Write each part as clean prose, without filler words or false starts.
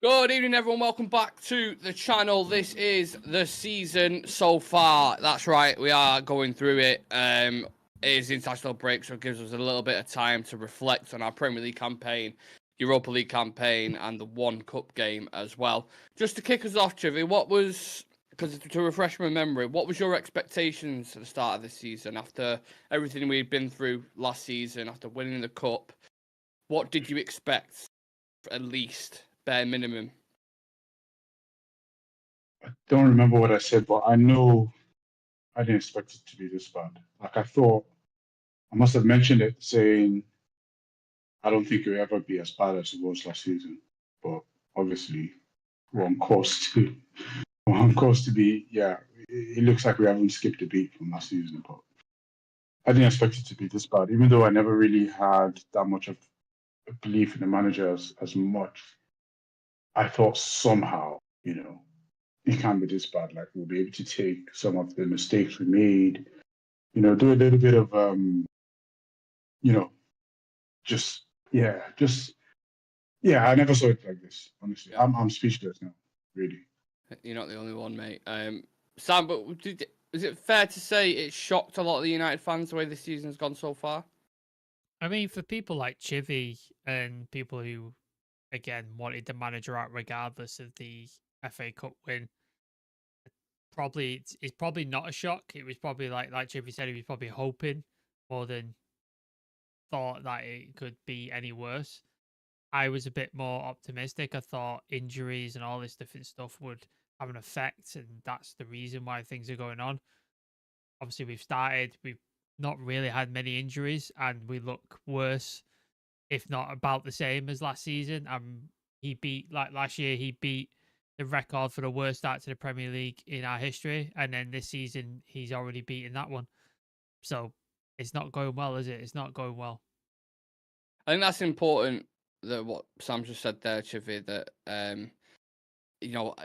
Good evening, everyone. Welcome back to the channel. This is the season so far. That's right, we are going through it. It is the international break, so it gives us a little bit of time to reflect on our Premier League campaign, Europa League campaign, and the One Cup game as well. Just to kick us off, Chivy, because to refresh my memory, what was your expectations at the start of this season after everything we'd been through last season, after winning the Cup? What did you expect, at least? Bare minimum. I don't remember what I said, but I know I didn't expect it to be this bad. Like I thought, I must have mentioned it saying I don't think it'll ever be as bad as it was last season. But obviously, we're on course to be. Yeah, it looks like we haven't skipped a beat from last season. But I didn't expect it to be this bad, even though I never really had that much of a belief in the manager as much. I thought somehow, it can't be this bad. Like we'll be able to take some of the mistakes we made, do a little bit of I never saw it like this. Honestly, yeah. I'm speechless now. Really. You're not the only one, mate. Sam, but is it fair to say it shocked a lot of the United fans the way this season's gone so far? I mean, for people like Chivy and people who, again, wanted the manager out regardless of the FA Cup win, it's probably not a shock. It was probably like Chivy said, he was probably hoping more than thought that it could be any worse. I was a bit more optimistic. I thought injuries and all this different stuff would have an effect, and that's the reason why things are going on. Obviously, we've not really had many injuries, and we look worse, if not about the same as last season. Last year, he beat the record for the worst start to the Premier League in our history, and then this season he's already beaten that one. So it's not going well, is it? It's not going well. I think that's important, that what Sam just said there, Chivy, that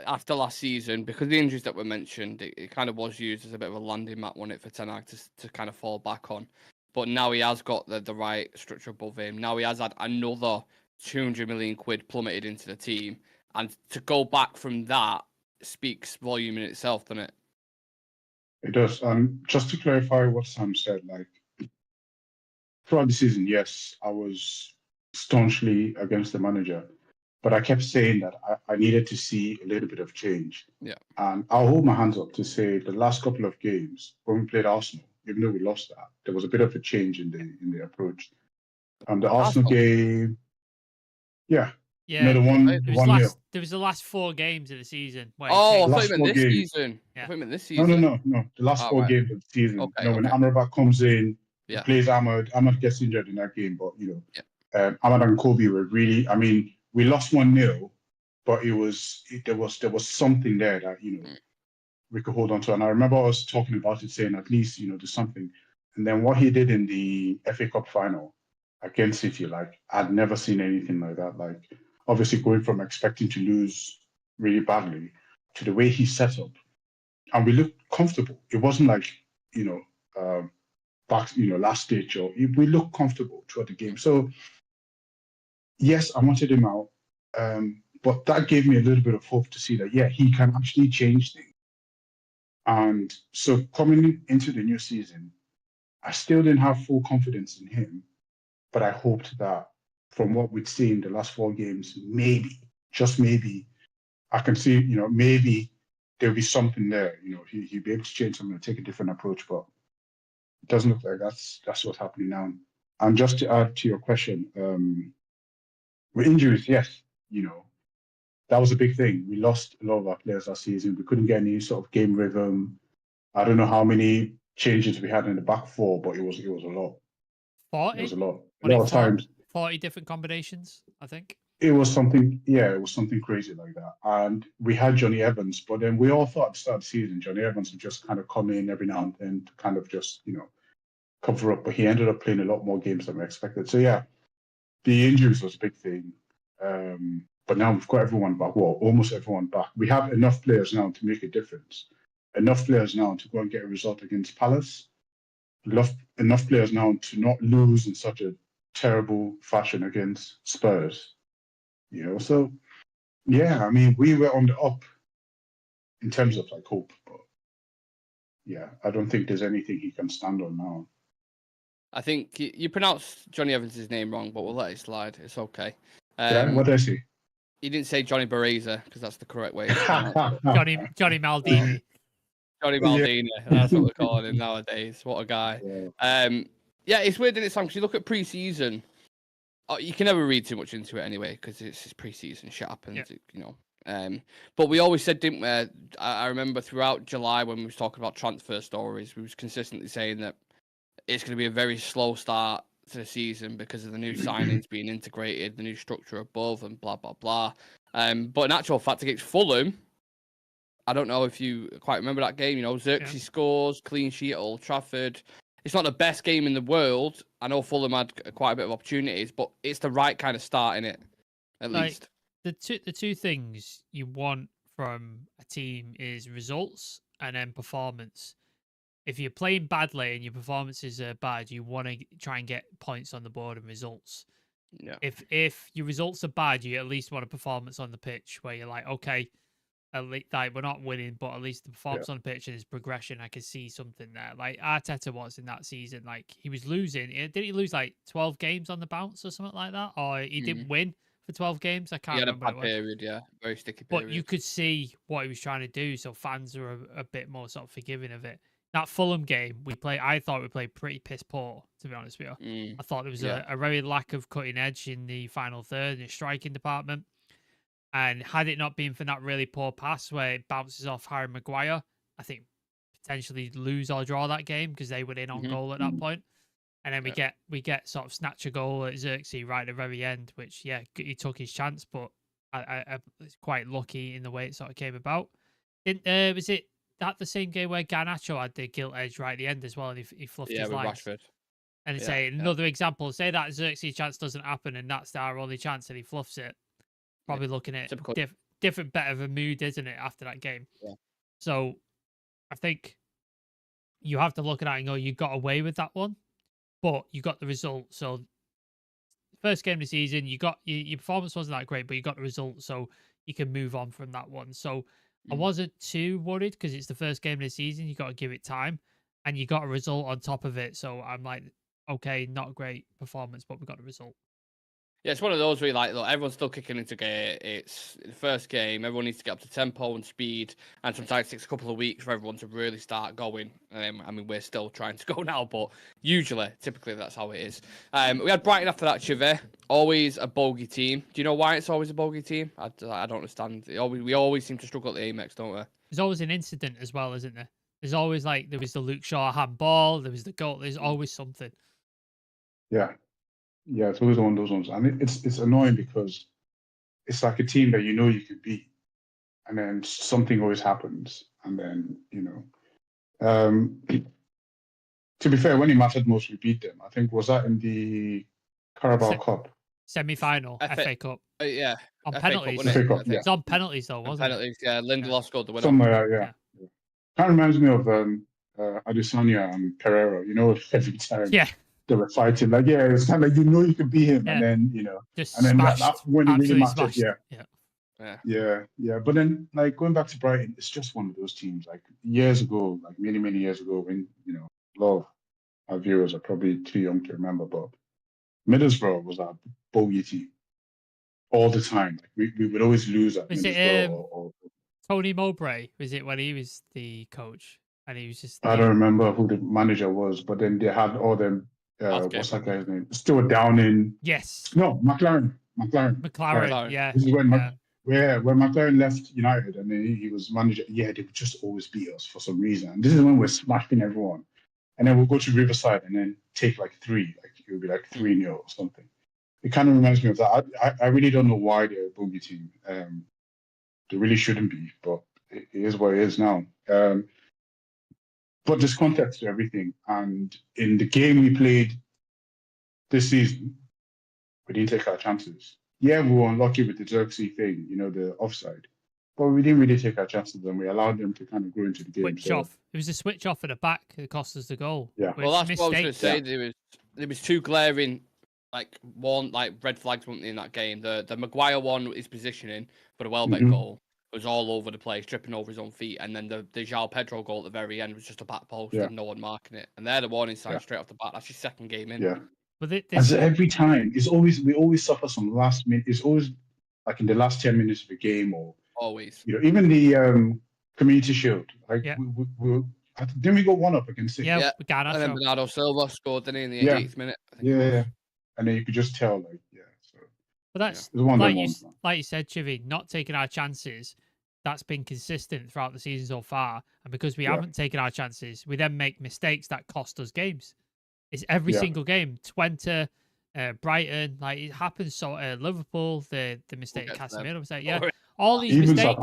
after last season, because the injuries that were mentioned, it kind of was used as a bit of a landing mat, wasn't it, for Ten Hag to kind of fall back on. But now he has got the right structure above him. Now he has had another 200 million quid plummeted into the team. And to go back from that speaks volume in itself, doesn't it? It does. Just to clarify what Sam said, like, throughout the season, yes, I was staunchly against the manager. But I kept saying that I needed to see a little bit of change. Yeah. And I'll hold my hands up to say the last couple of games when we played Arsenal, even though we lost that, there was a bit of a change in the approach. The Arsenal game, yeah. The one there was the last 4 games of the season. I thought you meant this season. Yeah. I thought you meant this season. No. The last 4 games of the season. Okay, when Amrabat comes in, yeah, plays Ahmad gets injured in that game, but Ahmad and Kobe were really. I mean, we lost 1-0, but there was something there that we could hold on to. And I remember us talking about it, saying at least there's something. And then what he did in the FA Cup final against City, like I'd never seen anything like that. Like obviously going from expecting to lose really badly to the way he set up, and we looked comfortable. It wasn't like last stage, or we looked comfortable throughout the game. So yes, I wanted him out, but that gave me a little bit of hope to see that he can actually change things. And so coming into the new season, I still didn't have full confidence in him, but I hoped that from what we'd seen the last 4 games, maybe, just maybe, I can see, maybe there'll be something there. He'd be able to change something and take a different approach, but it doesn't look like that's what's happening now. And just to add to your question, with injuries, yes, that was a big thing. We lost a lot of our players last season. We couldn't get any sort of game rhythm. I don't know how many changes we had in the back 4, but it was a lot. 40? It was a lot. A lot of times. 40 different combinations, I think. It was something, it was something crazy like that. And we had Johnny Evans, but then we all thought at the start of the season, Johnny Evans would just kind of come in every now and then to kind of just, cover up. But he ended up playing a lot more games than we expected. So the injuries was a big thing. But now we've got everyone back. Well, almost everyone back. We have enough players now to make a difference. Enough players now to go and get a result against Palace. Enough players now to not lose in such a terrible fashion against Spurs. So Yeah, I mean, we were on the up in terms of like hope, but yeah, I don't think there's anything he can stand on now. I think you pronounced Johnny Evans' name wrong, but we'll let it slide. It's okay. What did I say? You didn't say Johnny Bareza because that's the correct way. Johnny Maldini. Johnny Maldini. That's what we're calling him nowadays. What a guy. Yeah, it's weird, isn't it, Sam? Because you look at pre-season. You can never read too much into it anyway because it's pre-season. Shit happens, you know. But we always said, didn't we? I remember throughout July when we was talking about transfer stories, we was consistently saying that it's going to be a very slow start to the season because of the new signings being integrated, the new structure above, and blah blah blah. But in actual fact, against Fulham, I don't know if you quite remember that game. You know, Xerxes scores, clean sheet at Old Trafford. It's not the best game in the world. I know Fulham had quite a bit of opportunities, but it's the right kind of start in it, at least. The two things you want from a team is results and then performance. If you're playing badly and your performances are bad, you want to try and get points on the board and results. Yeah. If your results are bad, you at least want a performance on the pitch where you're like, okay, at least like we're not winning, but at least the performance on the pitch and his progression, I can see something there. Like Arteta was in that season, like he was losing. Did he lose like 12 games on the bounce or something like that, or he didn't win for 12 games? I can't remember. He had a bad period, yeah, very sticky period. But you could see what he was trying to do, so fans were a bit more sort of forgiving of it. That Fulham game, I thought we played pretty piss poor, to be honest with you. I thought there was a very lack of cutting edge in the final third in the striking department. And had it not been for that really poor pass where it bounces off Harry Maguire, I think potentially lose or draw that game because they were in on goal at that point. And then we get sort of snatch a goal at Xerxes right at the very end, which he took his chance, but I was quite lucky in the way it sort of came about. Was it that the same game where Garnacho had the gilt edge right at the end as well, and he fluffed his lines? Rashford. And say another example, say that Xerxes chance doesn't happen, and that's our only chance, and he fluffs it. Probably looking at different, better of a mood, isn't it, after that game? Yeah. So I think you have to look at that and go, you got away with that one, but you got the result. So first game of the season, you got your performance wasn't that great, but you got the result, so you can move on from that one. So I wasn't too worried because it's the first game of the season. You got to give it time, and you got a result on top of it. So I'm like, okay, not a great performance, but we got a result. Yeah, it's one of those where look, everyone's still kicking into gear. It's the first game. Everyone needs to get up to tempo and speed. And sometimes it takes a couple of weeks for everyone to really start going. I mean, we're still trying to go now, but typically, that's how it is. We had Brighton after that, Chive. Always a bogey team. Do you know why it's always a bogey team? I don't understand. We always seem to struggle at the Amex, don't we? There's always an incident as well, isn't there? There's always there was the Luke Shaw handball. There was the goal. There's always something. Yeah. Yeah, it's always one of those ones. And it's annoying because it's like a team that you can beat. And then something always happens. And then, to be fair, when it mattered most, we beat them. I think, was that in the Carabao Cup? Semi-final, FA Cup. Yeah. On FA penalties. Cup, yeah. It's on penalties, though, wasn't penalties, it? Lindelof scored the winner. Somewhere, yeah. Kind of reminds me of Adesanya and Pereira, every time. Yeah. They were fighting, it's kind of you can beat him, and then just and then smashed, that when it really mattered, yeah. But then going back to Brighton, it's just one of those teams. Like years ago, like many years ago, when a lot of our viewers are probably too young to remember, but Middlesbrough was our bogey team all the time. Like we would always lose at Middlesbrough. Or Tony Mowbray? Was it when he was the coach and he was just? I don't remember who the manager was, but then they had all them. What's that guy's name? Stuart Downing. Yes. No, McLaren. Yeah. This is when when McLaren left United and then he was manager. Yeah, they would just always beat us for some reason. And this is when we're smashing everyone. And then we'll go to Riverside and then take like 3. Like it would be like 3-0 or something. It kind of reminds me of that. I really don't know why they're a bogey team. They really shouldn't be, but it is what it is now. But there's context to everything. And in the game we played this season, we didn't take our chances. Yeah, we were unlucky with the Xerxes thing, the offside. But we didn't really take our chances and we allowed them to kind of grow into the game. Switch off. It was a switch off at the back that cost us the goal. Yeah. Well, that's what I was going to say. There was 2 glaring red flags weren't in that game. The Maguire one is positioning, but a Welbeck Mhm. goal was all over the place, tripping over his own feet, and then the João Pedro goal at the very end was just a back post Yeah. and no one marking it. And they're the warning signs Yeah. straight off the bat. That's your second game in. Yeah. But And this so every time, we always suffer some last minute. It's always like in the last 10 minutes of a game, or Always. even the Community Shield. Like Yeah. then we got one up against City. yeah, Yeah. we got And then our Bernardo Silva scored, didn't he, in the Yeah. 88th minute? I think it Yeah, was. and then you could just tell, like, So But that's it's one of like them you ones, man. like you said, Chivy, not taking our chances. That's been consistent throughout the season so far, and because we Yeah. haven't taken our chances, we then make mistakes that cost us games. It's every Yeah. single game. Twente, Brighton, like it happens. So Liverpool, the mistake get to them. Casemiro mistake, Don't worry. all these Even mistakes.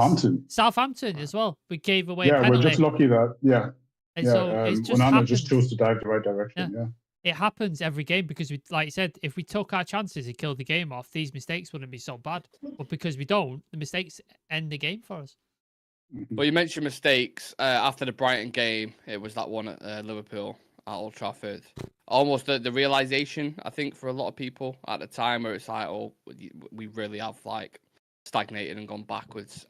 Southampton. as well. We gave away a Yeah, penalty. we're just lucky that And so it's just Onana happens. just chose to dive the right direction. Yeah. It happens every game because we, like you said, if we took our chances and killed the game off, these mistakes wouldn't be so bad. But because we don't, the mistakes end the game for us. Well, you mentioned mistakes. After the Brighton game, it was that one at Liverpool at Old Trafford. Almost the realization, I think, for a lot of people at the time, where it's like, oh, we really have like stagnated and gone backwards.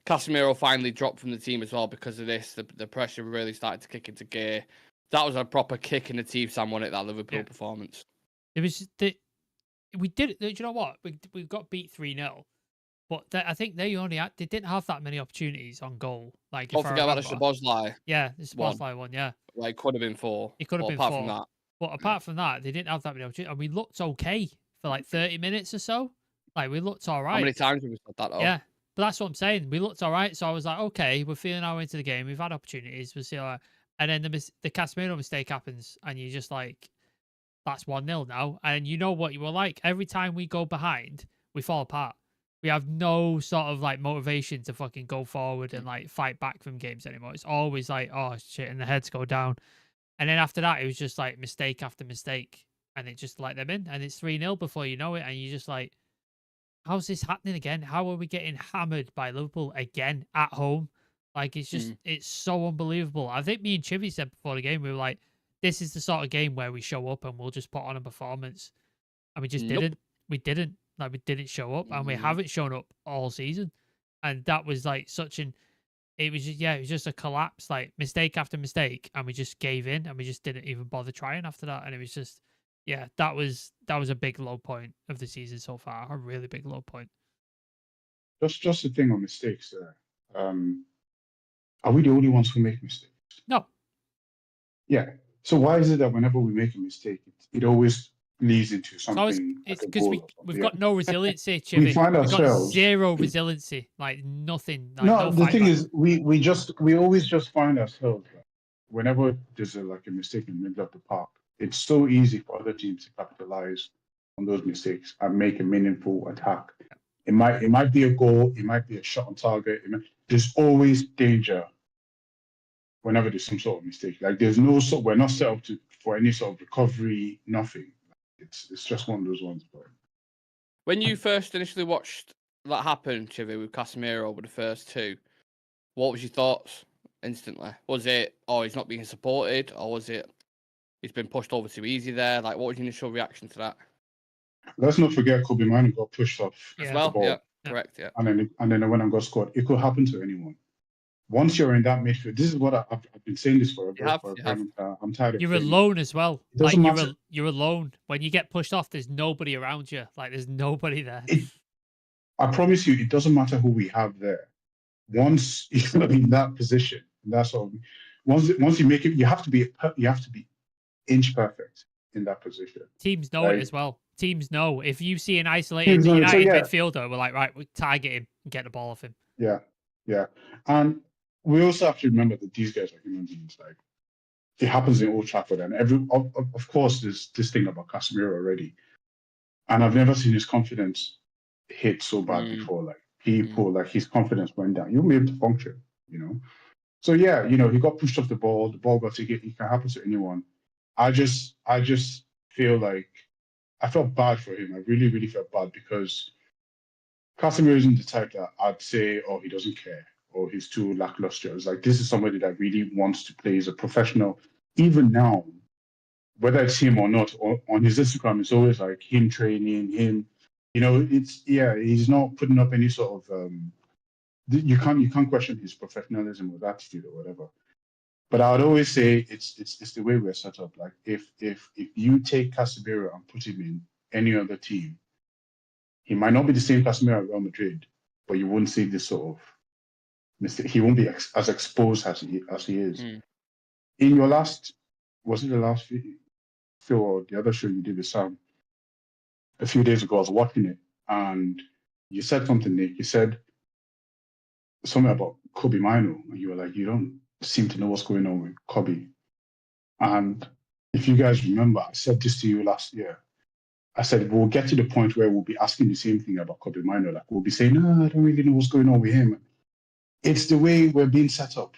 Casemiro finally dropped from the team as well because of this. The pressure really started to kick into gear. That was a proper kick in the teeth, Sam, on it, that Liverpool performance. It was we did it. Do you know what? We got beat 3-0. But I think they didn't have that many opportunities on goal. Like, Don't forget about the Szoboszlai. Yeah, the Szoboszlai one. Yeah, Like, could have been 4. It could have been apart 4. From that, but apart from that, they didn't have that many opportunities, and we looked okay for like 30 minutes or so. Like, we looked all right. How many times have we said that? Yeah, but that's what I'm saying. We looked all right, so I was like, okay, we're feeling our way into the game. We've had opportunities. We'll see. And then the Casemiro mistake happens, and you're just like, that's 1-0 now. And you know what you were like. Every time we go behind, we fall apart. We have no sort of like motivation to fucking go forward and like fight back from games anymore. It's always like, oh shit, and the heads go down. And then after that, it was just like mistake after mistake, and it just let them in, and it's 3-0 before you know it, and you're just like, how's this happening again? How are we getting hammered by Liverpool again at home? Like, it's just, it's so unbelievable. I think me and Chivy said before the game, we were like, this is the sort of game where we show up and we'll just put on a performance. And we just didn't. We didn't. Like, we didn't show up, and we haven't shown up all season. And that was like it was just a collapse, like mistake after mistake, and we just gave in, and we just didn't even bother trying after that. And it was just, that was a big low point of the season so far, a really big low point. Just the thing on mistakes there. Are we the only ones who make mistakes? No. Yeah. So why is it that whenever we make a mistake, it always leads into something? It's like because we've got no resiliency, Chivy. We find We've got ourselves zero resiliency, like nothing. Like, no, the fight thing back. is, we always just find ourselves like, whenever there's a mistake in the middle of the park, it's so easy for other teams to capitalize on those mistakes and make a meaningful attack. It might be a goal, it might be a shot on target. There's always danger whenever there's some sort of mistake. Like, there's we're not set up for any sort of recovery, nothing. It's just one of those ones. But when you first initially watched that happen, Chivy, with Casemiro with the first 2, what was your thoughts instantly? Was it, oh, he's not being supported, or was it, he's been pushed over too easy there? Like, what was your initial reaction to that? let's not forget Kobe Manu got pushed off As well, the ball. Correct, yeah. And then when I got scored, it could happen to anyone. Once you're in that midfield, this is what I've been saying this for a very long time. I'm tired of You're saying alone as well. Like, you're alone. When you get pushed off, there's nobody around you. Like, there's nobody there. I promise you, it doesn't matter who we have there. Once you're in that position, that's all. Once you make it, you have to be inch perfect in that position. Teams know it as well. Teams know if you see an isolated United midfielder, we're like, right, we target him and get the ball off him. Yeah, and we also have to remember that these guys are human beings. Like, it happens in Old Trafford, and of course, there's this thing about Casemiro already, and I've never seen his confidence hit so bad before. Like, like his confidence went down. You won't be able to function, So yeah, he got pushed off the ball got taken. It can happen to anyone. I just feel like I felt bad for him. I really, really felt bad because Casemiro isn't the type that I'd say, oh, he doesn't care or he's too lackluster. It's like, this is somebody that really wants to play as a professional. Even now, whether it's him or not, on his Instagram, it's always like him training, him, he's not putting up any sort of you can't question his professionalism or attitude or whatever. But I would always say it's the way we're set up. Like if you take Casemiro and put him in any other team, he might not be the same Casemiro at Real Madrid, but you wouldn't see this sort of mistake. He won't be as exposed as he is. In your last, was it the last show or the other show you did with Sam a few days ago? I was watching it, and you said something, Nick. You said something about Kobe Mino, and you were like, you don't seem to know what's going on with Kobe. And if you guys remember, I said this to you last year. I said we'll get to the point where we'll be asking the same thing about Kobe Mino. Like we'll be saying, no, I don't really know what's going on with him. It's the way we're being set up.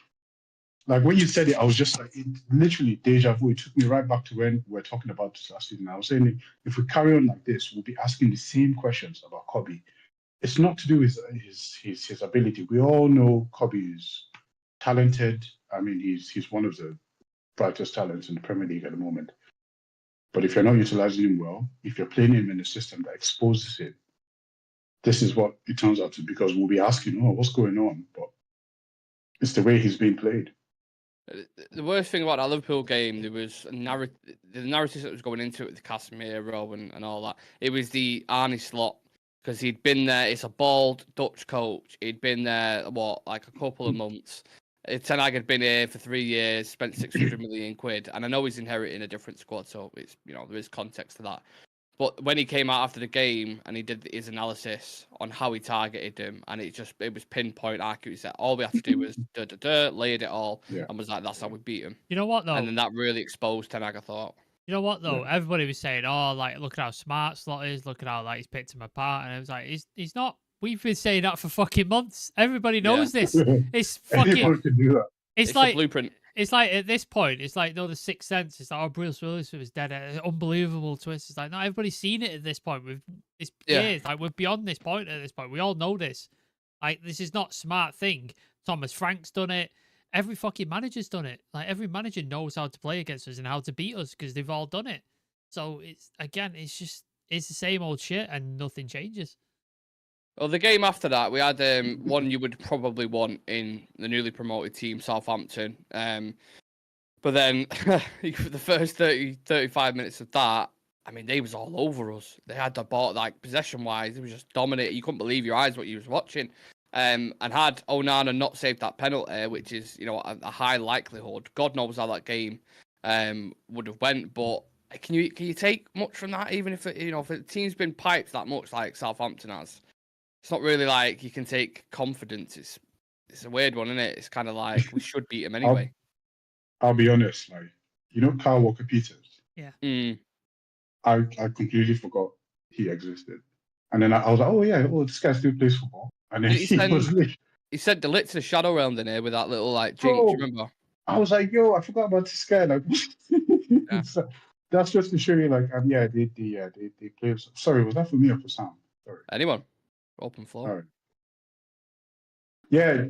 Like when you said it, I was just like, it literally deja vu. It took me right back to when we were talking about this last season. I was saying, if we carry on like this, we'll be asking the same questions about Kobe. It's not to do with his ability. We all know Kobe is talented. I mean, he's one of the brightest talents in the Premier League at the moment. But if you're not utilizing him well, if you're playing him in a system that exposes him, this is what it turns out to be, because we'll be asking, what's going on? But it's the way he's being played. The worst thing about that Liverpool game, there was the narrative that was going into it with Casemiro and all that. It was the Arne Slot, because he'd been there. It's a bald Dutch coach. He'd been there, like a couple of months. Ten Hag had been here for 3 years, spent 600 million quid, and I know he's inheriting a different squad, so it's there is context to that. But when he came out after the game and he did his analysis on how he targeted them, and it was pinpoint accuracy. All we had to do was layered it all, and was like, that's how we beat him. You know what though? And then that really exposed Ten Hag, I thought. You know what though? Yeah. Everybody was saying, like, look at how smart Slot is, look at how he's picked him apart, and I was like, he's not. We've been saying that for fucking months. Everybody knows this. It's fucking. Can do that. It's like blueprint. It's like at this point, it's like the Sixth Sense. It's like, Bruce Willis was dead. An unbelievable twist. It's like, no, everybody's seen it at this point. Years. Like we're beyond this point at this point. We all know this. Like this is not a smart thing. Thomas Frank's done it. Every fucking manager's done it. Like every manager knows how to play against us and how to beat us because they've all done it. So it's the same old shit and nothing changes. Well, the game after that, we had one you would probably want in the newly promoted team, Southampton. But then the first 35 minutes of that, I mean, they was all over us. They had the ball, like, possession-wise, it was just dominating. You couldn't believe your eyes what you was watching. And had Onana not saved that penalty, which is, a high likelihood, God knows how that game would have went. But can you take much from that, even if if the team's been piped that much like Southampton has? It's not really like you can take confidence. It's a weird one, isn't it? It's kind of like we should beat him anyway. I'll be honest, like Kyle Walker-Peters. Yeah. I completely forgot he existed, and then I was like, this guy still plays football. And then he sent De Ligt to the Shadow Realm in here with that little like jinx. Do you remember? I was like, I forgot about this guy. Like, so that's just to show you, like, they play. Sorry, was that for me or for Sam? Sorry. Anyone? Open floor. All right. Yeah,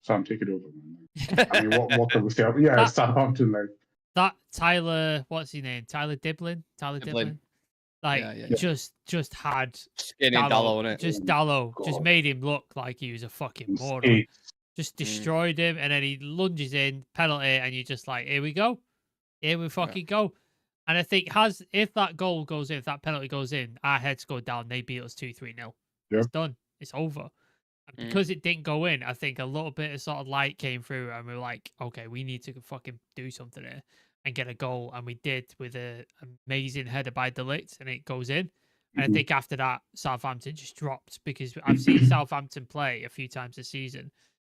Sam, take it over, man. I mean, what can we say? Yeah, Southampton, like that. Tyler, what's his name? Tyler Diblin. Like, just had skinny Dallo in it. Just Dallo just made him look like he was a fucking moron. Just destroyed him, and then he lunges in penalty, and you're just like, here we go, here we fucking go. And I think if that goal goes in, if that penalty goes in, our heads go down. They beat us 2-3-0. Yep. It's done. It's over. And because it didn't go in, I think a little bit of sort of light came through, and we were like, okay, we need to fucking do something here and get a goal. And we did with an amazing header by De Ligt, and it goes in. And I think after that, Southampton just dropped, because I've seen Southampton play a few times this season,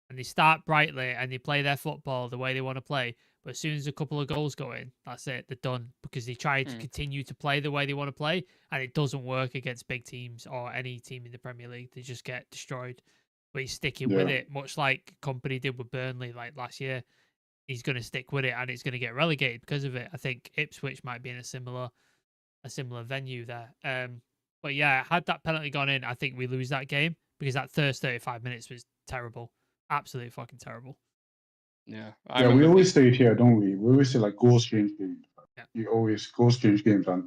and they start brightly and they play their football the way they want to play. But as soon as a couple of goals go in, that's it. They're done, because they try to continue to play the way they want to play, and it doesn't work against big teams or any team in the Premier League. They just get destroyed. But he's sticking with it, much like Company did with Burnley like last year. He's going to stick with it, and it's going to get relegated because of it. I think Ipswich might be in a similar venue there. But yeah, had that penalty gone in, I think we lose that game, because that first 35 minutes was terrible. Absolutely fucking terrible. Yeah. We always say it here, don't we? We always say, like, goals change games. Goals change games, and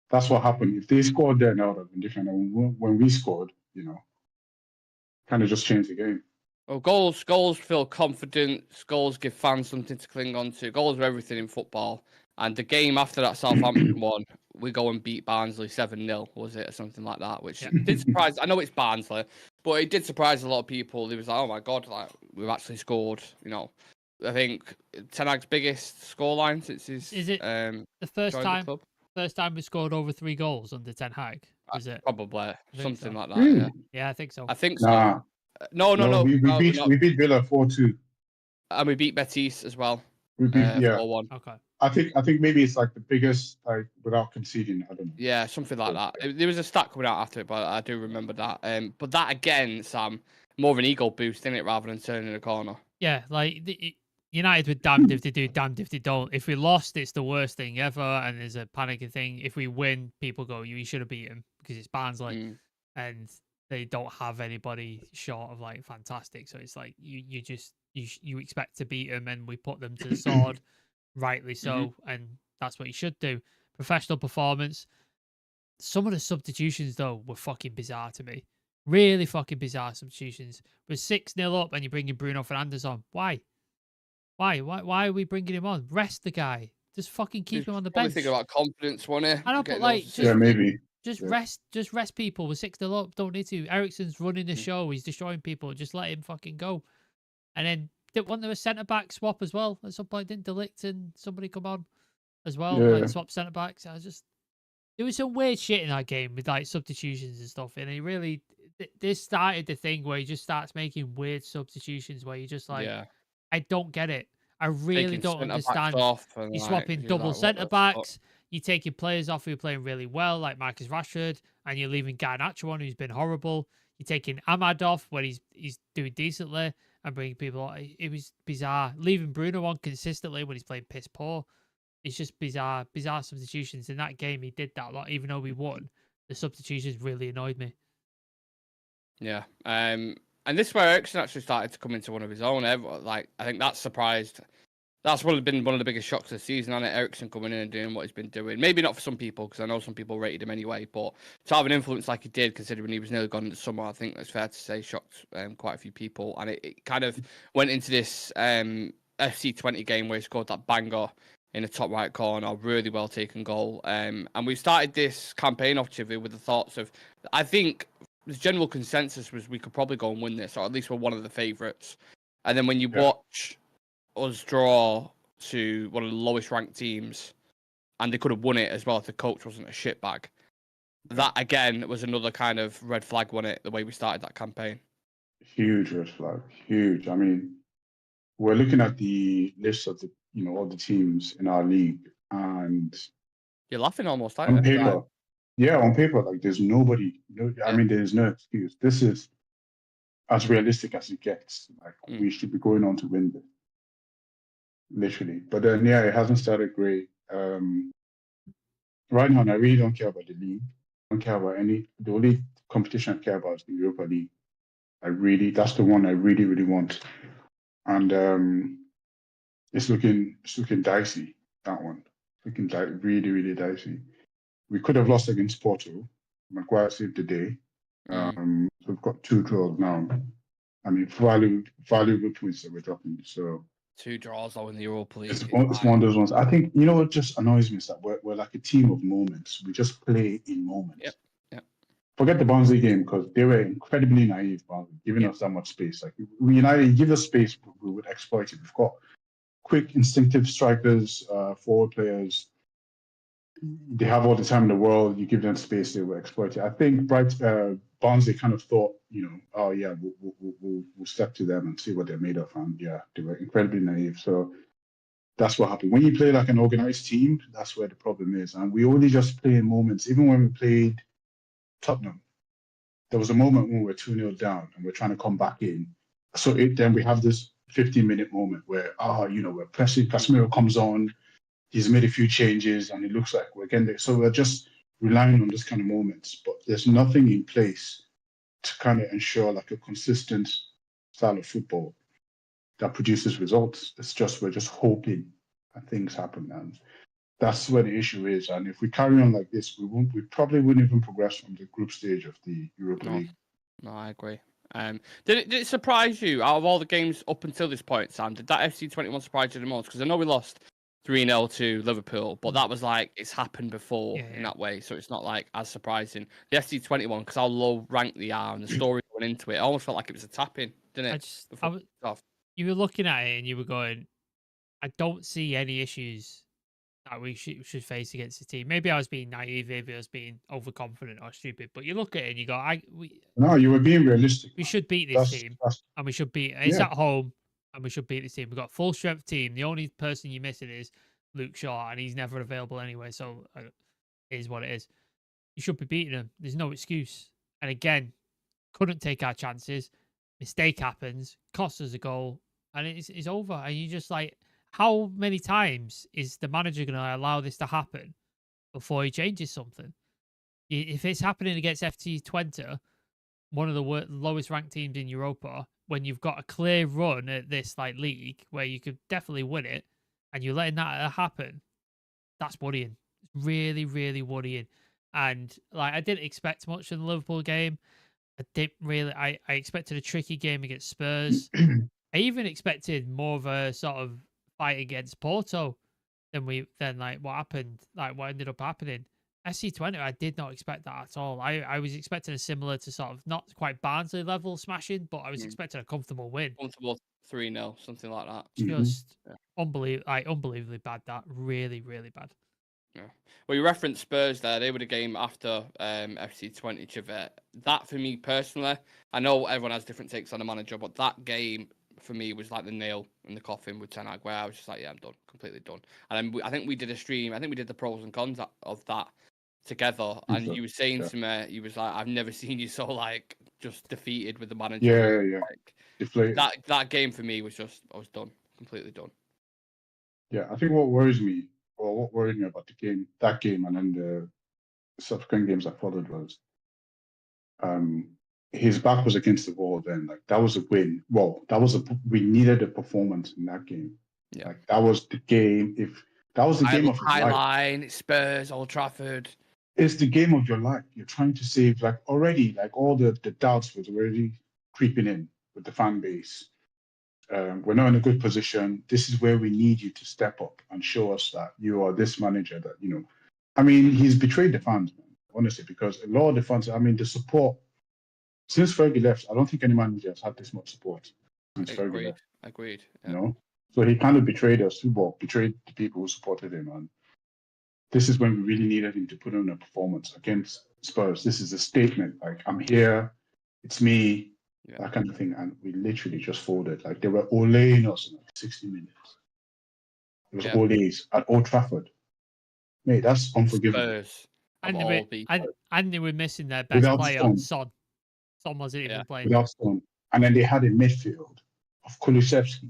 that's what happened. If they scored there, now it would have been different. And when we scored, kind of just changed the game. Well, goals feel confidence. Goals give fans something to cling on to. Goals are everything in football. And the game after that Southampton one, we go and beat Barnsley 7-0, was it, or something like that? Which did surprise. I know it's Barnsley, but it did surprise a lot of people. It was like, oh my god, like we've actually scored. I think Ten Hag's biggest scoreline since his Is it the first joined time? the club. First time we scored over 3 goals under Ten Hag. Was it Probably something so. like that? Really? Yeah, I think so. I think so. Nah. No. We beat Villa 4-2. And we beat Betis as well. We beat 4-1. Okay. I think maybe it's like the biggest, like without conceding. I don't know. Yeah, something like that. There was a stat coming out after it, but I do remember that. But that again, Sam, more of an ego boost, isn't it, rather than turning a corner? Yeah, like United were damned if they do, damned if they don't. If we lost, it's the worst thing ever, and there's a panicking thing. If we win, people go, "You should have beat him," because it's Barnsley, and they don't have anybody short of like fantastic. So it's like you expect to beat them, and we put them to the sword. Rightly so, and that's what you should do. Professional performance. Some of the substitutions, though, were fucking bizarre to me. Really fucking bizarre substitutions. We're 6-0 up and you're bringing Bruno Fernandes on. Why? Why are we bringing him on? Rest the guy. Just fucking keep him on the bench. Thinking about confidence, wasn't it? I know, but like, maybe. Just rest people. We're 6-0 up. Don't need to. Eriksen's running the show. He's destroying people. Just let him fucking go. And then wasn't there a centre back swap as well at some point? Didn't De Ligt and somebody come on as well? Like swap centre backs. There was some weird shit in that game with like substitutions and stuff. And it really, this started the thing where he just starts making weird substitutions where you just like, I don't get it. I really don't understand. You're swapping double centre backs. You're taking players off who are playing really well, like Marcus Rashford, and you're leaving Garnacho on, who's been horrible. You're taking Ahmad off when he's doing decently, and bringing people on. It was bizarre. Leaving Bruno on consistently when he's playing piss poor. It's just bizarre substitutions. In that game, he did that a lot. Even though we won, the substitutions really annoyed me. Yeah. And this is where Eriksen actually started to come into one of his own. I think that surprised. That's been one of the biggest shocks of the season, hasn't it? Eriksen coming in and doing what he's been doing. Maybe not for some people, because I know some people rated him anyway, but to have an influence like he did, considering he was nearly gone in the summer, I think that's fair to say, shocked quite a few people. And it kind of went into this FC20 game where he scored that banger in the top right corner, really well taken goal. And we started this campaign objectively with the thoughts of, I think the general consensus was we could probably go and win this, or at least we're one of the favourites. And then when you watch us draw to one of the lowest ranked teams, and they could have won it as well if the coach wasn't a shitbag. That again was another kind of red flag, wasn't it? The way we started that campaign. Huge red flag, huge. I mean, we're looking at the list of the all the teams in our league, and you're laughing almost. On paper, on paper, like there's nobody. I mean, there's no excuse. This is as realistic as it gets. Like we should be going on to win this. Literally, but then it hasn't started great. Right now, I really don't care about the league. I don't care about any. The only competition I care about is the Europa League. That's the one I really, really want. And it's looking dicey. That one looking really, really dicey. We could have lost against Porto. Maguire saved the day. We've got 2 draws now. I mean, valuable points that we're dropping. So. 2 draws though in the Europa League. It's one of those ones. I think what just annoys me is that we're like a team of moments. We just play in moments. Yep. Forget the Barnsley game because they were incredibly naive, giving us that much space. Like United, give us space, we would exploit it. We've got quick, instinctive strikers, forward players. They have all the time in the world. You give them space, they will exploit it. I think Barnsley kind of thought, we'll step to them and see what they're made of. And they were incredibly naive. So that's what happened. When you play like an organized team, that's where the problem is. And we only just play in moments. Even when we played Tottenham, there was a moment when we were 2-0 down and we're trying to come back in. So then we have this 15-minute moment where, we're pressing. Casemiro comes on. He's made a few changes and it looks like we're getting there. So we're just relying on this kind of moments, but there's nothing in place to kind of ensure like a consistent style of football that produces results. We're just hoping that things happen. And That's where the issue is. And if we carry on like this, we probably wouldn't even progress from the group stage of the Europa No. League. No, I agree. Did it surprise you out of all the games up until this point, Sam? Did that FC21 surprise you the most? Because I know we lost 3-0 to Liverpool, but that was like it's happened before in that way, so it's not like as surprising. The FC21, because how low ranked they are and the story going into it, almost felt like it was a tap-in, didn't it? You were looking at it and you were going, I don't see any issues that we should face against the team. Maybe I was being naive, maybe I was being overconfident or stupid, but you look at it and you go, No, you were being realistic. We should beat this team, and we should beat. It's at home, and we should beat this team. We've got a full strength team. The only person you're missing is Luke Shaw, and he's never available anyway. So it is what it is. You should be beating them. There's no excuse. And again, couldn't take our chances. Mistake happens, costs us a goal, and it's over. And you just like, how many times is the manager going to allow this to happen before he changes something? If it's happening against FT20, one of the lowest ranked teams in Europa, when you've got a clear run at this like league where you could definitely win it, and you're letting that happen, that's worrying. It's really, really worrying. And like, I didn't expect much in the Liverpool game. I didn't really. I expected a tricky game against Spurs. I even expected more of a sort of fight against Porto than like what happened, like what ended up happening. SC20, I did not expect that at all. I was expecting a similar to sort of not quite Barnsley level smashing, but I was expecting a comfortable win. Comfortable 3-0, something like that. Just unbelievably bad. That really, really bad. Yeah. Well, you referenced Spurs there. They were the game after FC20 Chivette. That for me personally, I know everyone has different takes on the manager, but that game for me was like the nail in the coffin with Ten Hag, where I was just like, yeah, I'm done, completely done. And then I think we did a stream. I think we did the pros and cons of that together, and you were saying to me, you was like, I've never seen you so like just defeated with the manager. Yeah. Like, Deflated. That game for me was just, I was done, completely done. Yeah, I think what worries me, or what worried me about that game, and then the subsequent games that followed was, his back was against the wall. Then, like that was a win. Well, we needed a performance in that game. Yeah, like that was the game. If that was the game of your life. Highline, Spurs, Old Trafford. It's the game of your life. You're trying to save, like already, like all the doubts was already creeping in with the fan base. We're not in a good position. This is where we need you to step up and show us that you are this manager that, I mean, he's betrayed the fans, man, honestly, because a lot of the fans, I mean, the support, since Fergie left, I don't think any manager has had this much support since Fergie left. Agreed. Yeah. So he kind of betrayed us, betrayed the people who supported him. And this is when we really needed him to put on a performance against Spurs. This is a statement, like, I'm here, it's me, that kind of thing. And we literally just folded. Like, they were olaying us in like 60 minutes. It was olays at Old Trafford. Mate, that's unforgivable. Spurs. And they were missing their best player, Son. Son wasn't even playing. Without Son. And then they had a midfield of Kulusevski,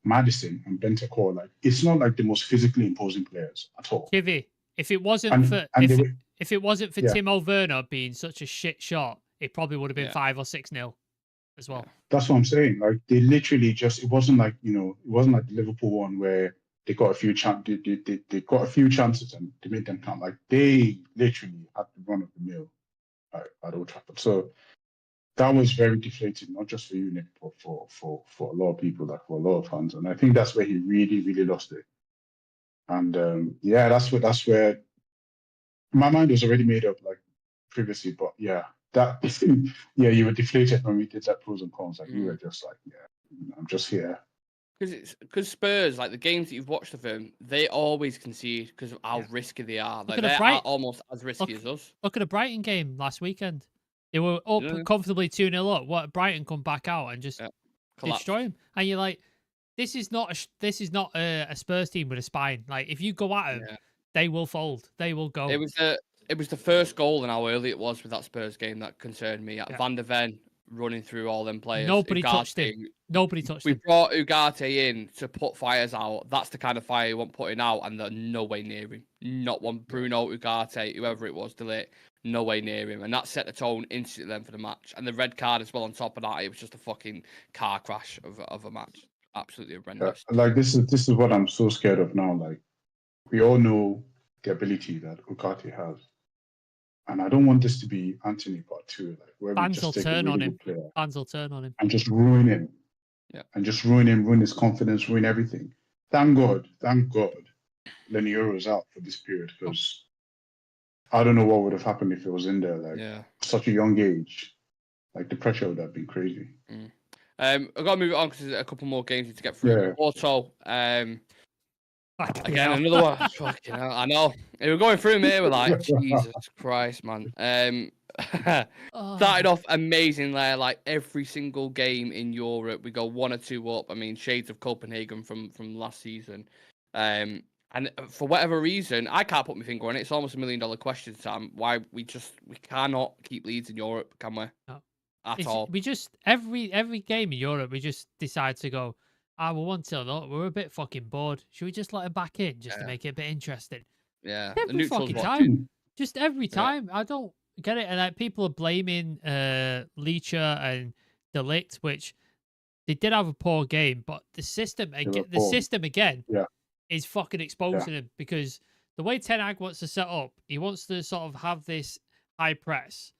Maddison, and Bentancur. Like, it's not like the most physically imposing players at all. Kivy, if it wasn't for Timo Werner being such a shit shot, it probably would have been 5 or 6-0 as well. That's what I'm saying. Like, they literally it wasn't like, it wasn't like the Liverpool one where they got a few they got a few chances and they made them count. Like, they literally had the run of the mill at Old Trafford. So that was very deflating, not just for you, Nick, but for a lot of people, like for a lot of fans. And I think that's where he really, really lost it. And that's where my mind was already made up, like previously. But you were deflated when we did that pros and cons. Like you were just like, I'm just here. Because Spurs, like the games that you've watched of them, they always concede because of how risky they are. Like they're almost as risky as us. Look at the Brighton game last weekend. They were up comfortably 2-0 up. What Brighton come back out and just destroy him, and you're like, this is not a Spurs team with a spine. Like if you go at them, they will fold. They will go. It was the first goal and how early it was with that Spurs game that concerned me. Van der Ven running through all them players. Nobody touched him. We brought Ugarte in to put fires out. That's the kind of fire you want putting out, and they're no way near him. Not one. Bruno, Ugarte, whoever it was, delete. No way near him. And that set the tone instantly then for the match. And the red card as well on top of that, it was just a fucking car crash of a match. Absolutely horrendous. Like this is what I'm so scared of now. Like we all know the ability that Ugarte has. And I don't want this to be Anthony part 2, like where we Fans will just take a turn on really him. good player Fans will turn on him. and just ruin him. Yeah. And just ruin him, ruin his confidence, ruin everything. Thank God, Lenny Euro's out for this period, because I don't know what would have happened if it was in there, like such a young age. Like the pressure would have been crazy. I've got to move it on because there's a couple more games to get through. Yeah. Porto, again, another one. Fucking hell, I know. We're going through them here. We're like, Jesus Christ, man. Started off amazing there. Like every single game in Europe, we go 1 or 2 up. I mean, shades of Copenhagen from last season. And for whatever reason, I can't put my finger on it. It's almost $1 million question, Sam. Why we cannot keep leads in Europe, can we? No. At all. We just every game in Europe, we just decide to go. We're 1-0 up. We're a bit fucking bored. Should we just let him back in just to make it a bit interesting? Yeah, Every fucking time. Just every time. I don't get it. And like, people are blaming Leacher and De Ligt, which they did have a poor game, but the system again is fucking exposing him, because the way Ten Hag wants to set up, he wants to sort of have this high press,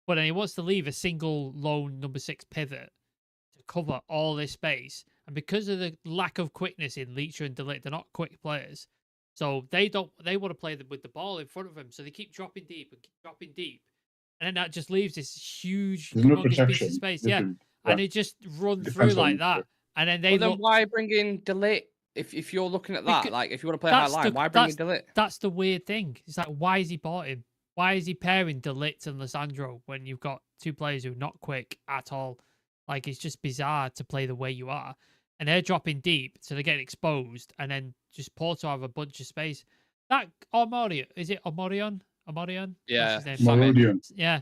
but then he wants to leave a single lone number 6 pivot to cover all this space. And because of the lack of quickness in Leacher and De Ligt, they're not quick players. So they want to play with the ball in front of them. So they keep dropping deep. And then that just leaves this huge piece of space. And they just run through like that. And then then why bring in De Ligt? If you're looking at that, like if you want to play high line, why bring in De Ligt? That's the weird thing. It's like, why is he bought him? Why is he pairing De Ligt and Lissandro when you've got 2 players who are not quick at all? Like, it's just bizarre to play the way you are. And they're dropping deep, so they're getting exposed, and then just Porto have a bunch of space. That Omorion, is it Omorion? Yeah. Omorion. Yeah.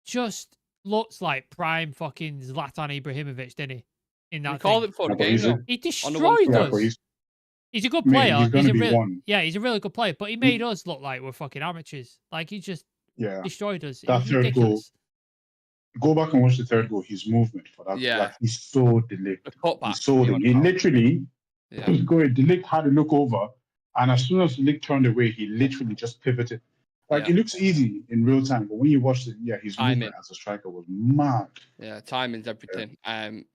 Just looks like prime fucking Zlatan Ibrahimovic, didn't he? In that called it for the game. He destroyed us. He's a good player. He's a really good player, but he made us look like we're fucking amateurs. Like, he just destroyed us. That third goal. Go back and watch the third goal. His movement for that. Yeah. Like, he's so deliberate. He sold it. He literally was going. De Ligt had a look over, and as soon as De Ligt turned away, he literally just pivoted. Like, it looks easy in real time, but when you watch it, his movement as a striker was mad. Yeah, timing's everything.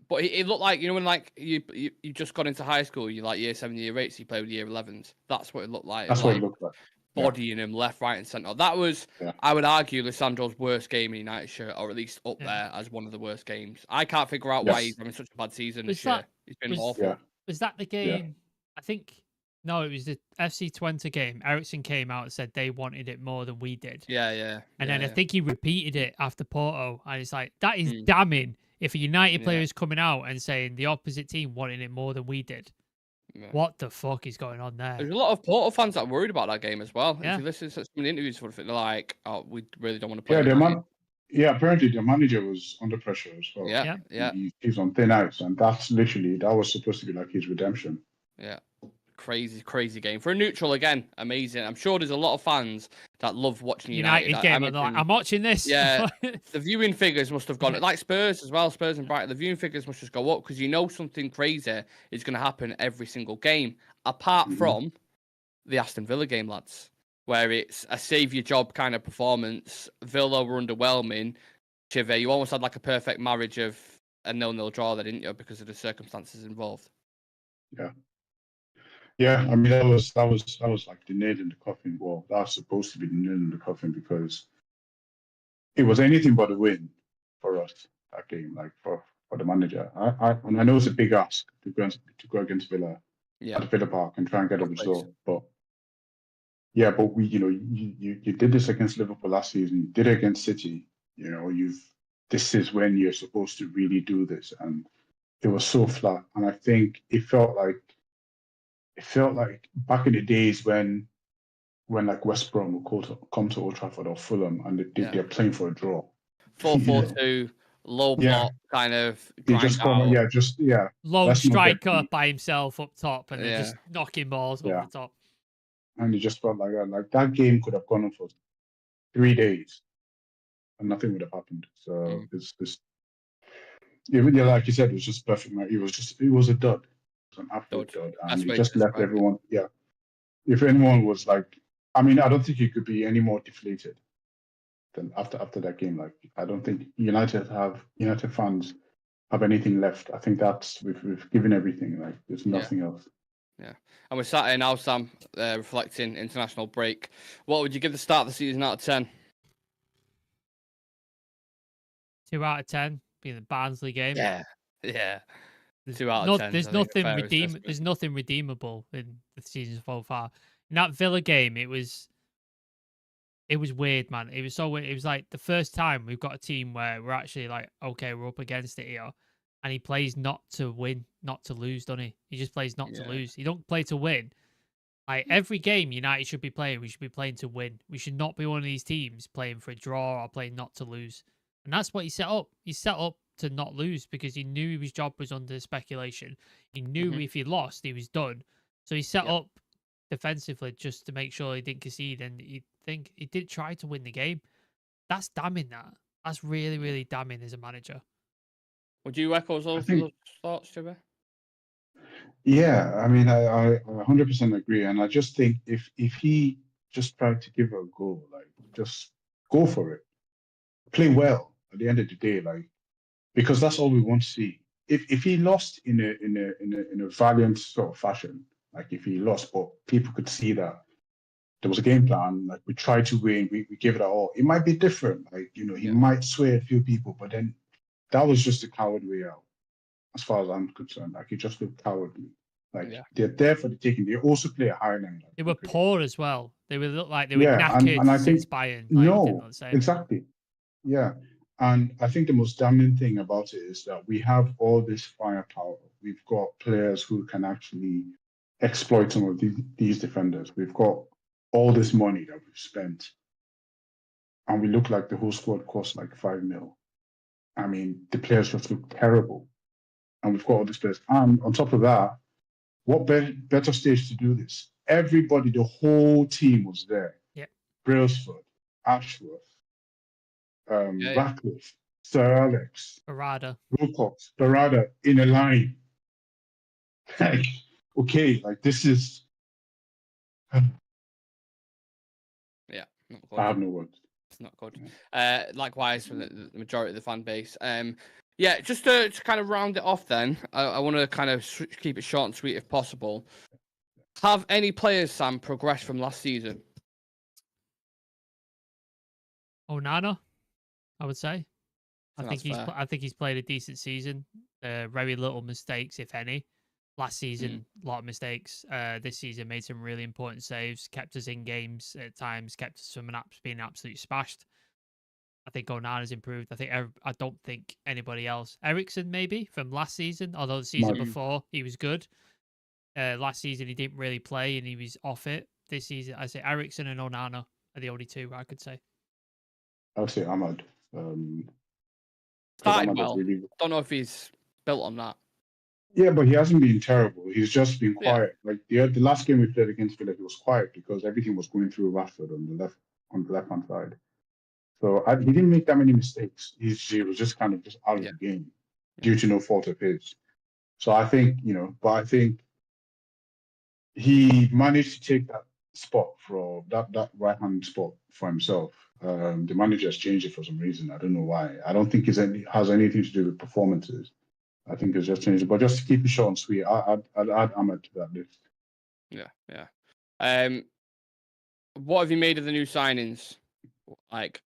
But it looked like, when like you just got into high school, you like year 7, year 8, so you play with year 11s. That's what it looked like. That's what it looked like. Bodying him left, right, and centre. That was, I would argue, Lissandro's worst game in United shirt, or at least up there as one of the worst games. I can't figure out why he's having such a bad season this year. He's been awful. Was that the game? I think. No, it was the FC Twente game. Ericsson came out and said they wanted it more than we did. Yeah. And then I think he repeated it after Porto. And it's like, that is damning if a United player is coming out and saying the opposite team wanted it more than we did. Yeah. What the fuck is going on there? There's a lot of Porto fans that are worried about that game as well. If you listen to some of the interviews, they're like, oh, we really don't want to play. Apparently the manager was under pressure as well. Yeah. He's on thin ice, and that was supposed to be like his redemption. Yeah. Crazy game. For a neutral, again, amazing. I'm sure there's a lot of fans that love watching United game. I'm watching this. Yeah, the viewing figures must have gone, like Spurs as well, Spurs and Brighton, the viewing figures must just go up, because something crazy is going to happen every single game, apart from the Aston Villa game, lads, where it's a save-your-job kind of performance. Villa were underwhelming. Chive, you almost had like a perfect marriage of a 0-0 draw there, didn't you, because of the circumstances involved. Yeah, I mean that was like the nail in the coffin. Well, that was supposed to be the nail in the coffin, because it was anything but a win for us that game. Like for the manager, I know it's a big ask to go against Villa at the Villa Park and try and get a result, but we you did this against Liverpool last season. You did it against City. This is when you're supposed to really do this, and it was so flat. And I think it felt like back in the days when like West Brom would come to Old Trafford or Fulham, and they're playing for a draw. 4-4-2, low block, kind of. They just Low striker by himself up top, and they're just knocking balls over the top. And it just felt like that. Like that game could have gone on for 3 days, and nothing would have happened. So it's like you said, it was just perfect. It was a dud. An absolute dud, and he just left everyone. if anyone was like, I mean, I don't think you could be any more deflated than after that game. Like, I don't think United fans have anything left. I think that's we've given everything. Like, there's nothing else. Yeah, and we're sat here now, Sam, reflecting international break. What would you give the start of the season out of 10? 2 out of 10, being the Barnsley game. Yeah. 2 out of 10. There's nothing redeemable in the season so far. In that Villa game, it was weird, man. It was so weird. It was like the first time we've got a team where we're actually like, okay, we're up against it here. And he plays not to win, not to lose, doesn't he? He just plays not to lose. He don't play to win. Like every game United should be playing, we should be playing to win. We should not be one of these teams playing for a draw or playing not to lose. And that's what he set up. He set up to not lose because he knew his job was under speculation. He knew if he lost, he was done. So he set up defensively just to make sure he didn't concede, and he did try to win the game. That's damning. That's really, really damning as a manager. Would you echo those thoughts, Trevor? Yeah, I mean, I 100% agree, and I just think if he just tried to give it a go, like just go for it, play well at the end of the day, like, because that's all we want to see. If he lost in a valiant sort of fashion, like if he lost, but people could see that there was a game plan, like we tried to win, we gave it all. It might be different, like he might sway a few people, but then that was just a coward way out, as far as I'm concerned. Like, it just looked cowardly. Like, they're there for the taking. They also play a high line. Like, they were poor as well. They looked like they were knackered and I think, since Bayern. Like, exactly. Yeah. And I think the most damning thing about it is that we have all this firepower. We've got players who can actually exploit some of these defenders. We've got all this money that we've spent. And we look like the whole squad cost like 5 mil. I mean, the players just look terrible. And we've got all these players. And on top of that, what better stage to do this? Everybody, the whole team was there. Yeah. Brailsford, Ashworth, Ratcliffe, Sir Alex, Barada, Wilcox, Barada in a line. Like, okay, like this is. Not good. I have no words. It's not good. Likewise for the majority of the fan base. Just to kind of round it off then, I want to kind of keep it short and sweet if possible. Have any players, Sam, progressed from last season? Onana, I would say. I think he's played a decent season. Very little mistakes, if any. Last season, a lot of mistakes. This season, made some really important saves, kept us in games at times, kept us from being absolutely smashed. I think Onana's improved. I don't think anybody else. Eriksen, maybe, from last season, although the season before, he was good. Last season, he didn't really play and he was off it. This season, I say Eriksen and Onana are the only two I could say. I would say Ahmad. Started well. Really... Don't know if he's built on that. Yeah, but he hasn't been terrible. He's just been quiet. Like the last game we played against Villa, he was quiet because everything was going through Rashford on the left hand side. So he didn't make that many mistakes. He was just kind of just out of the game due to no fault of his. So I think, but I think he managed to take that spot for that right hand spot for himself. The manager has changed it for some reason. I don't know why. I don't think it has anything to do with performances. I think it's just changed. But just to keep it short and sweet, I'd add Ahmed to that list. Yeah. What have you made of the new signings? Like,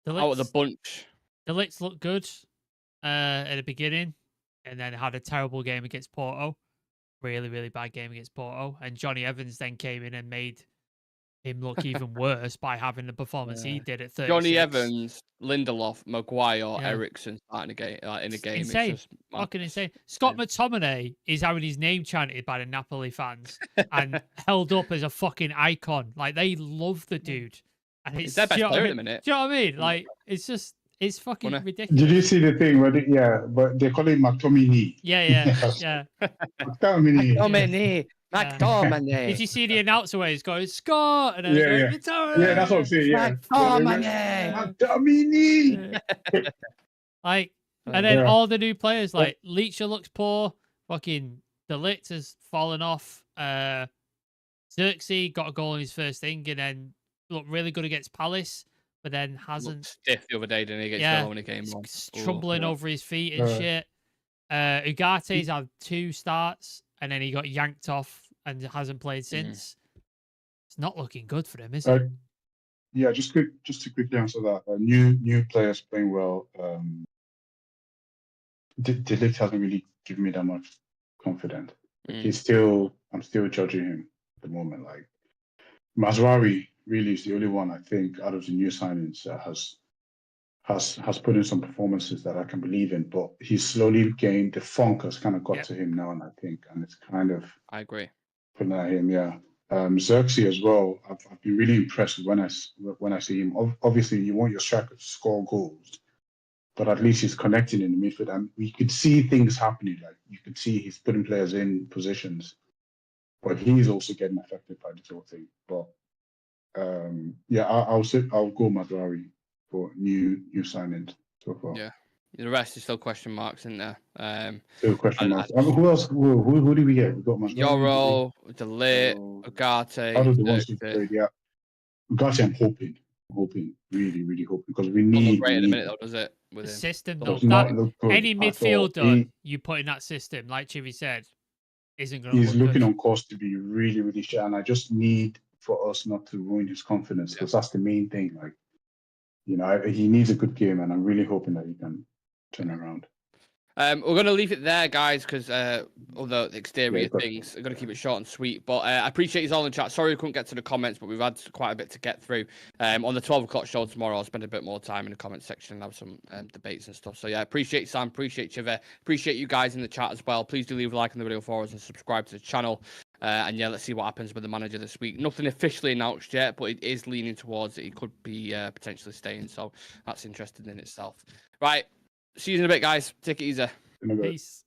out of the bunch? The Licks looked good at the beginning, and then had a terrible game against Porto. Really, really bad game against Porto. And Johnny Evans then came in and made him look even worse by having the performance he did at 36. Johnny Evans, Lindelof, Maguire, Eriksen starting in a game. Insane. It's just fucking insane. Scott McTominay is having his name chanted by the Napoli fans and held up as a fucking icon. Like, they love the dude. And it's their best player at the minute. Do you know what I mean? Like, it's fucking ridiculous. Did you see the thing where but they call him McTominay? Yeah. McTominay. McTominay. Did you see the announcer where he's going, Scott? And then yeah, that's what I'm saying. Yeah, McTominay. Like, and then all the new players, like Leacher looks poor. Fucking De Ligt has fallen off. Xerxes got a goal in his first thing, and then looked really good against Palace, but then Looked hasn't. stiff the other day, didn't he? Against Yeah, Villa when he came on. Trumbling yeah. over his feet and shit. Ugate's had 2 starts, and then he got yanked off and hasn't played since. It's not looking good for him, is it? Yeah, just to quickly answer that. New players playing well. De Ligt hasn't really given me that much confidence. Like, I'm still judging him at the moment. Like Mazraoui really is the only one I think out of the new signings that has put in some performances that I can believe in. But he's slowly gained the funk has kind of got to him now, and it's kind of I agree. putting at him. Yeah. Xerxes as well. I've been really impressed when I see him. Obviously, you want your striker to score goals, but at least he's connecting in the midfield, and we could see things happening. Like you could see he's putting players in positions, but he's also getting affected by this whole thing. But yeah, I'll go Mazraoui for new signings so far. Yeah. The rest is still question marks, isn't there? Still question marks. Who else? Who did we get? We got Mazraoui. Euro, De Ligt, Ugarte. Out of the ones who played, yeah. Ugarte, I'm hoping, really, really hoping, because we Don't look need. great at the minute, though, does it? With The him? system, Don't though, Does not look good any at all. midfielder you put in that system, like Chivi said, isn't going to He's look looking good. on course to be really, really shy, and I just need for us not to ruin his confidence, because that's the main thing. Like, he needs a good game, and I'm really hoping that he can turn around. We're going to leave it there, guys, because other exterior Yeah, things are going to keep it short and sweet. But I appreciate you all in the chat. Sorry we couldn't get to the comments, but we've had quite a bit to get through. On the 12 o'clock show tomorrow, I'll spend a bit more time in the comment section and have some debates and stuff. So yeah, appreciate Sam, appreciate Chive, appreciate you guys in the chat as well. Please do leave a like on the video for us and subscribe to the channel. And yeah, let's see what happens with the manager this week. Nothing officially announced yet, but it is leaning towards that he could be potentially staying. So that's interesting in itself. Right, see you in a bit, guys. Take it easy. Peace.